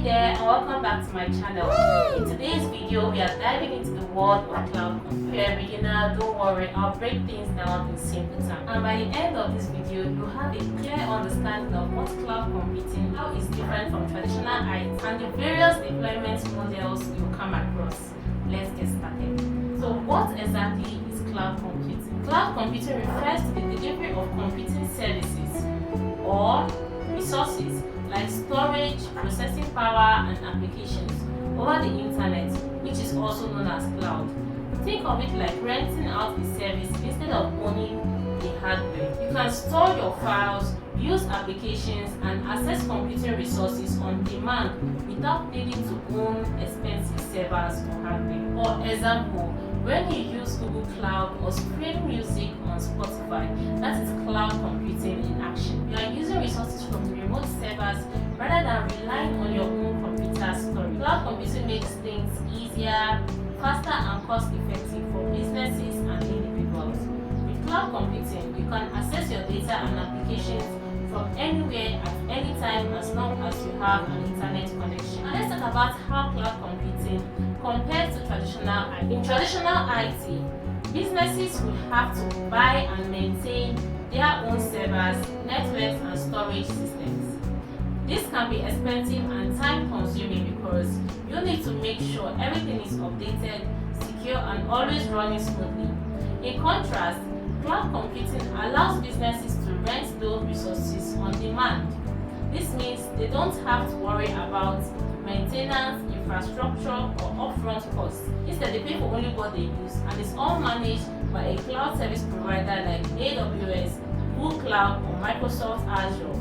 there, and welcome back to my channel. In today's video, we are diving into the world of cloud computing. If you're a beginner, don't worry, I'll break things down in simple terms. And by the end of this video, you have a clear understanding of what cloud computing, how it's different from traditional IT, and the various deployment models you come across. Let's get started. So what exactly is cloud computing? Cloud computing refers to the delivery of computing services or resources like storage, processing power, and applications over the internet, which is also known as cloud. Think of it like renting out a service instead of owning the hardware. You can store your files, use applications, and access computing resources on demand without needing to own expensive servers or hardware. For example, when you use Google Cloud or stream music on Spotify, that is cloud computing in action. You are using resources from remote servers rather than relying on your own computer storage. Cloud computing makes things easier, faster, and cost-effective for businesses and individuals. With cloud computing, you can access your data and applications from anywhere at any time as long as you have an internet connection. Now let's talk about how cloud computing compared to traditional IT. In traditional IT, businesses would have to buy and maintain their own servers, networks, and storage systems. This can be expensive and time-consuming because you need to make sure everything is updated, secure, and always running smoothly. In contrast, cloud computing allows businesses to rent those resources on demand. This means they don't have to worry about maintenance, infrastructure, or upfront costs. Instead, they pay for only what they use, and it's all managed by a cloud service provider like AWS, Google Cloud, or Microsoft Azure.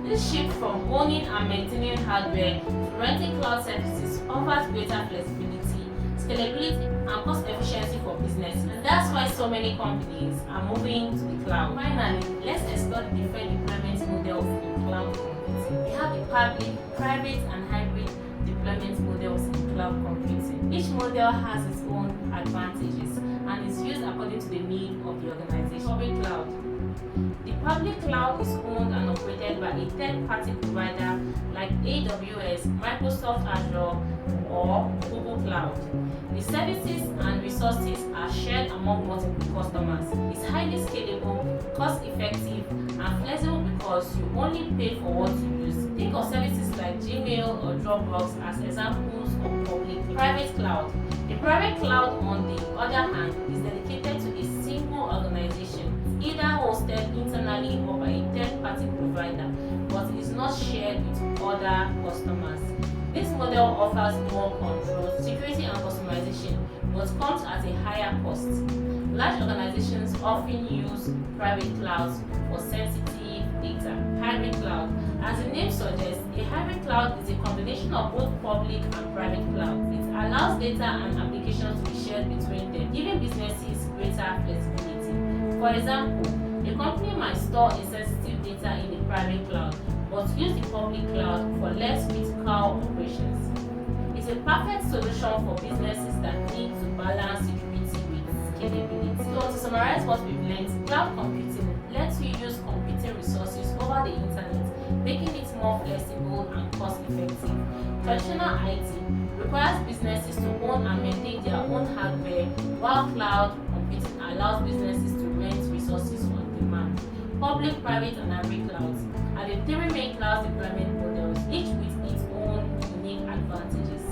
This shift from owning and maintaining hardware to renting cloud services offers greater flexibility, scalability, and cost efficiency for businesses. And that's why so many companies are moving to the cloud. Finally, let's explore the different deployment models in cloud computing. We have the public, private, and hybrid deployment models in cloud computing. Each model has its own advantages and is used according to the need of the organization. Public cloud. The public cloud is owned and operated by a third-party provider like AWS, Microsoft Azure, or Google Cloud. The services and resources are shared among multiple customers. It's highly scalable, cost-effective, and flexible because you only pay for what you use. Think of services like Gmail or Dropbox as examples of public private cloud. The private cloud, on the other hand, is dedicated to a single organization, either hosted internally or by a third-party provider, but is not shared with other customers. This model offers more control, security, and customization, but comes at a higher cost. Large organizations often use private clouds for sensitive data. Hybrid cloud. As the name suggests, a hybrid cloud is a combination of both public and private clouds. It allows data and applications to be shared between them, giving businesses greater flexibility. For example, a company might store a sensitive data in the private cloud, but use the public cloud for less critical operations. It's a perfect solution for businesses that need to balance security with scalability. So to summarize what we've learned, cloud computing lets you use computing resources over the internet, making it more flexible and cost-effective. Traditional IT requires businesses to own and maintain their own hardware, while cloud computing allows businesses to rent resources on demand. Public, private, and hybrid clouds are the three main cloud deployment models, each with its own unique advantages.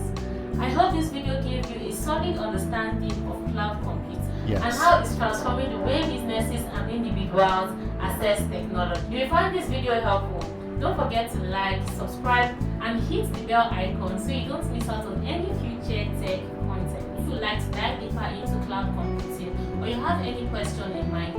I hope this video gave you a solid understanding of cloud computing and how it's transforming the way businesses and individuals access technology. If you find this video helpful, don't forget to like, subscribe, and hit the bell icon so you don't miss out on any future tech content. If you'd like to dive deeper into cloud computing or you have any question in mind,